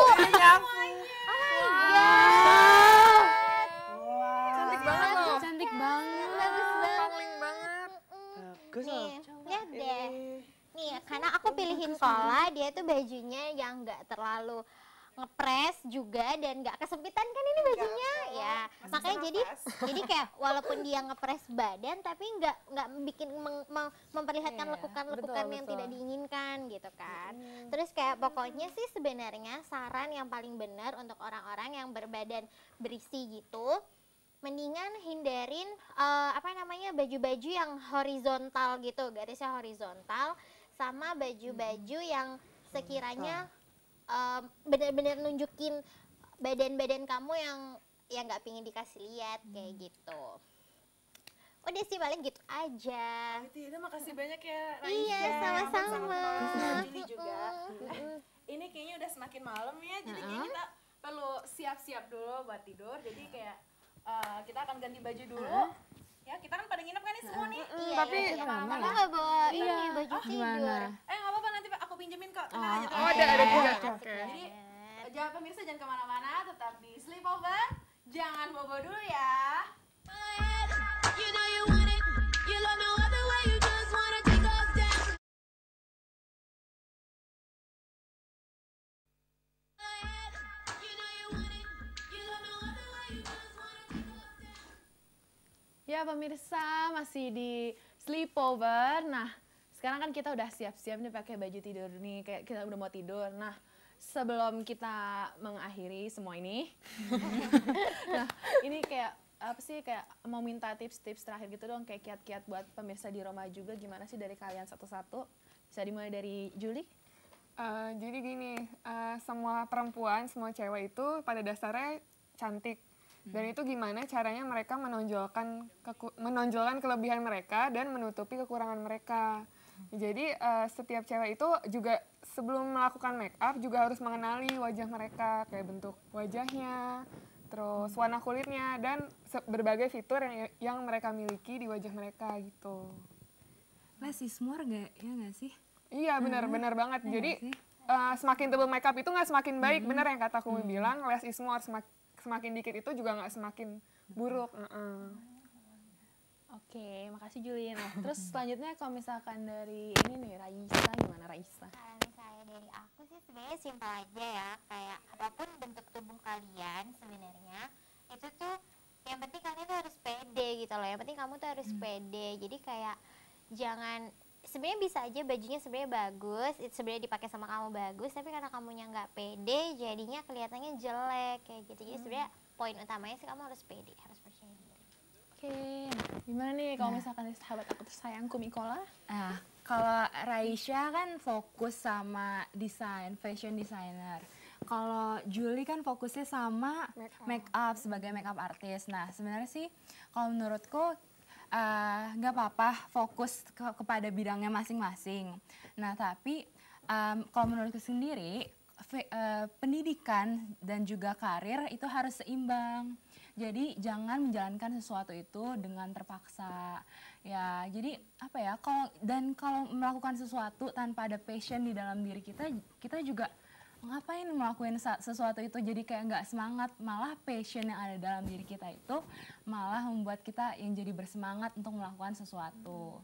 Cantik banget loh. Cantik banget. Bagus banget. Pangling banget. Bagus Nih, loh. lihat deh. Nih, karena aku pilihin Kola, dia tuh bajunya yang nggak terlalu ngepres juga dan nggak kesempitan kan ini bajunya ya, makanya jadi kayak walaupun dia ngepres badan tapi nggak bikin memperlihatkan lekukan-lekukan yang tidak diinginkan gitu kan. Terus kayak pokoknya sih sebenarnya saran yang paling benar untuk orang-orang yang berbadan berisi gitu, mendingan hindarin apa namanya baju-baju yang horizontal gitu, garisnya horizontal, sama baju-baju yang sekiranya benar-benar nunjukin badan-badan kamu yang nggak pingin dikasih lihat kayak gitu. Udah sih paling gitu aja. Itu makasih banyak ya Raisa. Iya, sama-sama. Juli juga. Ini kayaknya udah semakin malam ya, jadi kayaknya kita perlu siap-siap dulu buat tidur. Jadi kayak kita akan ganti baju dulu. Ya, kita kan pada nginep kan nih semua nih. Iya, Tapi kamu nggak bawa ini baju tidur. Nggak apa-apa, nanti aku pinjemin kok. Tenang aja. Oh, ada juga. Asik Oke. Jadi banget. jangan pemirsa, jangan kemana-mana, tetap di Sleepover. Jangan bobo dulu ya. You know you want it. You love no other way. You just wanna take off down. You know you want it. You love no other way. You just wanna take off down. Ya pemirsa, masih di Sleepover. Nah, sekarang kan kita udah siap-siap nih pakai baju tidur nih, kayak kita udah mau tidur. Nah, sebelum kita mengakhiri semua ini, nah ini kayak apa sih, kayak mau minta tips-tips terakhir gitu dong, kayak kiat-kiat buat pemirsa di rumah juga, gimana sih dari kalian satu-satu? Bisa dimulai dari Julie? Jadi gini, semua perempuan, semua cewek itu pada dasarnya cantik. Dan itu gimana caranya mereka menonjolkan kelebihan mereka dan menutupi kekurangan mereka. Jadi setiap cewek itu juga sebelum melakukan make up juga harus mengenali wajah mereka, kayak bentuk wajahnya, terus warna kulitnya, dan berbagai fitur yang mereka miliki di wajah mereka gitu. Less is more ya nggak sih? Iya, benar banget. Jadi semakin tebal makeup itu nggak semakin baik, benar yang kata Kumi bilang, less is more, semakin dikit itu juga nggak semakin buruk. Oke, makasih Julie. Nah, terus selanjutnya kalau misalkan dari ini nih, Raisa, gimana Raisa? Kalau misalnya dari aku sih sebenarnya simpel aja ya, kayak apapun bentuk tubuh kalian sebenarnya itu tuh yang penting kalian tuh harus pede gitu loh. Yang penting kamu tuh harus pede. Jadi kayak jangan, sebenarnya bisa aja bajunya sebenarnya bagus, itu sebenarnya dipakai sama kamu bagus, tapi karena kamunya nggak pede jadinya kelihatannya jelek kayak gitu. Jadi sebenarnya poin utamanya sih kamu harus pede, harus percaya diri. Oke, gimana nih kalau misalkan sahabat aku tersayangku Mikola? Nah, kalau Raisya kan fokus sama desain, fashion designer. Kalau Julie kan fokusnya sama make up sebagai make up artist. Nah, sebenarnya sih kalau menurutku nggak apa-apa fokus kepada bidangnya masing-masing. Nah, tapi kalau menurutku sendiri pendidikan dan juga karir itu harus seimbang. Jadi jangan menjalankan sesuatu itu dengan terpaksa. Ya, jadi apa ya? Kalau melakukan sesuatu tanpa ada passion di dalam diri kita, kita juga ngapain melakukan sesuatu itu jadi kayak nggak semangat, malah passion yang ada dalam diri kita itu malah membuat kita yang jadi bersemangat untuk melakukan sesuatu.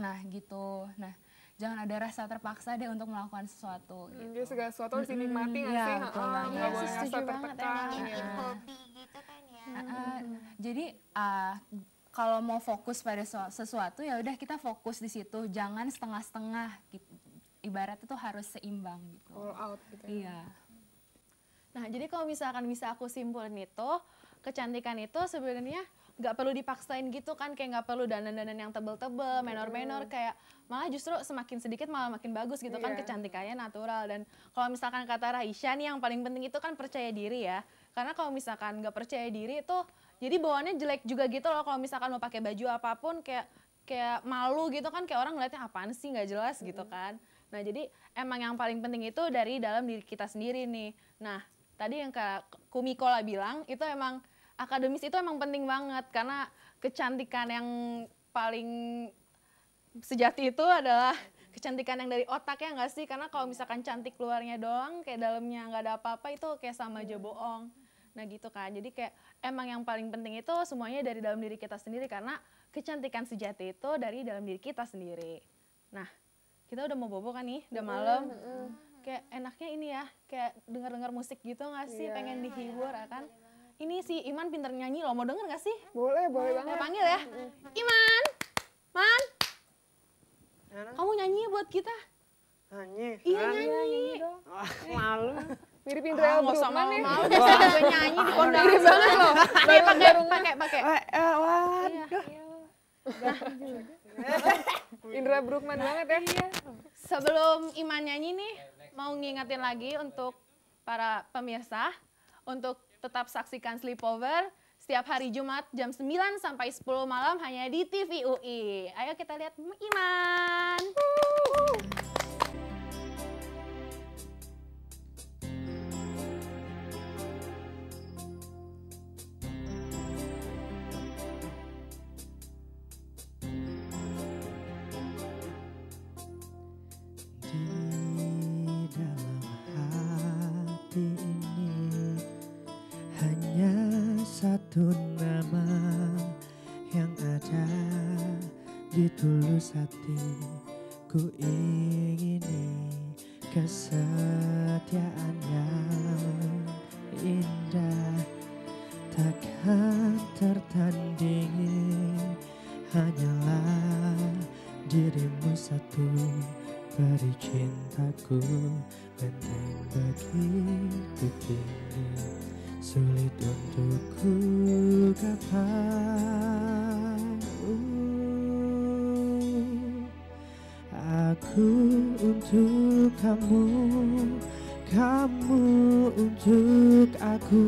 Nah gitu. Nah jangan ada rasa terpaksa deh untuk melakukan sesuatu. Jadi segala sesuatu harus dinikmati nggak Iya, sih? betul Nggak banget. boleh Setuju ngerasa banget tertekan. emang. Iya. Hobi gitu kan ya. Jadi kalau mau fokus pada sesuatu ya udah kita fokus di situ, jangan setengah-setengah gitu. Ibarat itu harus seimbang gitu. All out gitu. Iya. Nah, jadi kalau misalkan bisa aku simpulin itu, kecantikan itu sebenarnya nggak perlu dipaksain gitu kan, kayak nggak perlu dandan-dandan yang tebel-tebel, menor-menor, kayak malah justru semakin sedikit malah makin bagus gitu kan, Iya. kecantikannya natural. Dan kalau misalkan kata Raisya nih yang paling penting itu kan percaya diri ya, karena kalau misalkan nggak percaya diri itu jadi bawaannya jelek juga gitu loh, kalau misalkan mau pakai baju apapun kayak malu gitu kan, kayak orang ngeliatnya apaan sih nggak jelas gitu kan. Nah jadi emang yang paling penting itu dari dalam diri kita sendiri nih. Nah tadi yang Kak Kumikola bilang itu emang akademis itu emang penting banget, karena kecantikan yang paling sejati itu adalah kecantikan yang dari otak ya nggak sih? Karena kalau misalkan cantik luarnya doang kayak dalamnya nggak ada apa-apa itu kayak sama aja bohong. Nah gitu kan, jadi kayak emang yang paling penting itu semuanya dari dalam diri kita sendiri, karena kecantikan sejati itu dari dalam diri kita sendiri. Nah kita udah mau bobo kan nih, udah malam. Kayak enaknya ini ya, kayak denger-denger musik gitu nggak sih, pengen dihibur ya kan. Ini si Iman pinter nyanyi loh, mau denger nggak sih? Boleh Saya banget. panggil ya. Iman, Man, kamu nyanyi buat kita? Nyanyi. Iya nyanyi. Wah, malu. Mirip Indra Nggak usah Bruggman ya. malu-malu, biasanya juga nyanyi di kondangan. Mirip banget loh. Pakai. Waduh. Indra Bruggman banget ya. Sebelum Iman nyanyi nih, mau ngingetin lagi untuk para pemirsa untuk tetap saksikan Sleepover setiap hari Jumat jam 9 sampai 10 malam hanya di TV UI. Ayo kita lihat Iman. Di dalam hati ini hanya satu nama yang ada di tulus hati. Ku ingini kesetiaan yang indah, takkan tertandingi. Hanyalah dirimu satu, beri cintaku penting begitu tinggi, sulit untuk ku gapai. Aku untuk kamu, kamu untuk aku.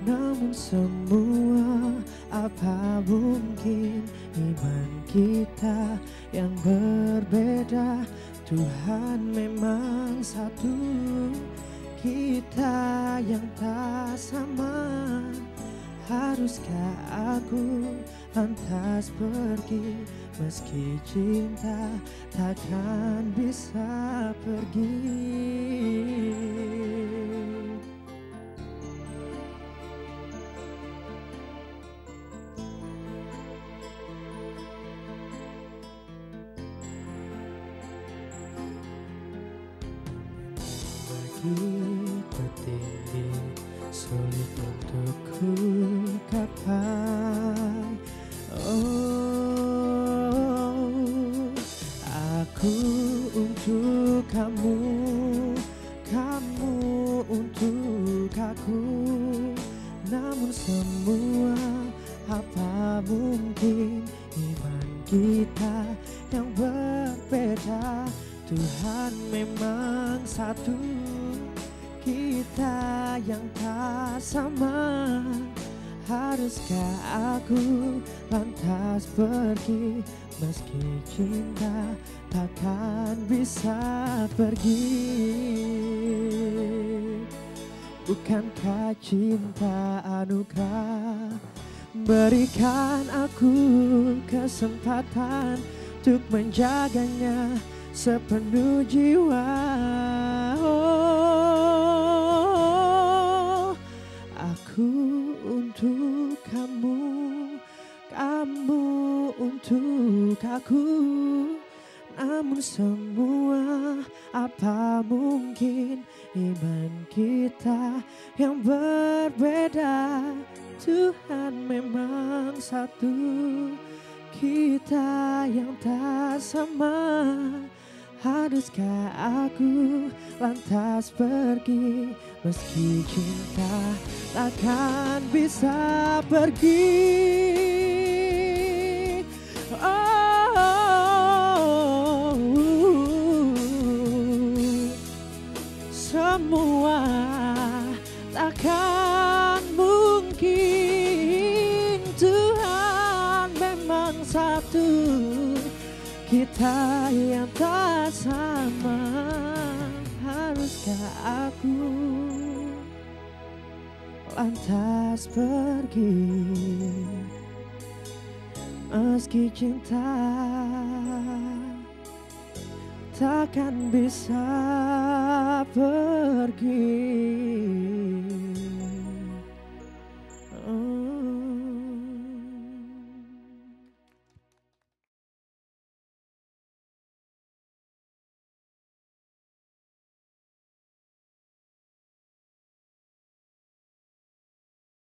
Namun semua apa mungkin iman kita yang berbeda. Tuhan memang satu, kita yang tak sama. Haruskah aku lantas pergi, meski cinta takkan bisa pergi. Begitu tinggi, sulit untuk ku gapai. Oh, aku untuk kamu, kamu untuk aku. Namun semua apa kita yang berbeda, Tuhan memang satu. Kita yang tak sama, haruskah aku lantas pergi, meski cinta takkan bisa pergi. Bukankah cinta anugerah, berikan aku kesempatan untuk menjaganya sepenuh jiwa. Oh, aku untuk kamu, kamu untuk aku. Namun semua apa mungkin iman kita yang berbeda, Tuhan memang satu. Kita yang tak sama, haruskah aku lantas pergi, meski cinta takkan bisa pergi. Oh, semua takkan mungkin, Tuhan memang satu. Kita yang tak sama, haruskah aku lantas pergi, meski cinta takkan bisa pergi.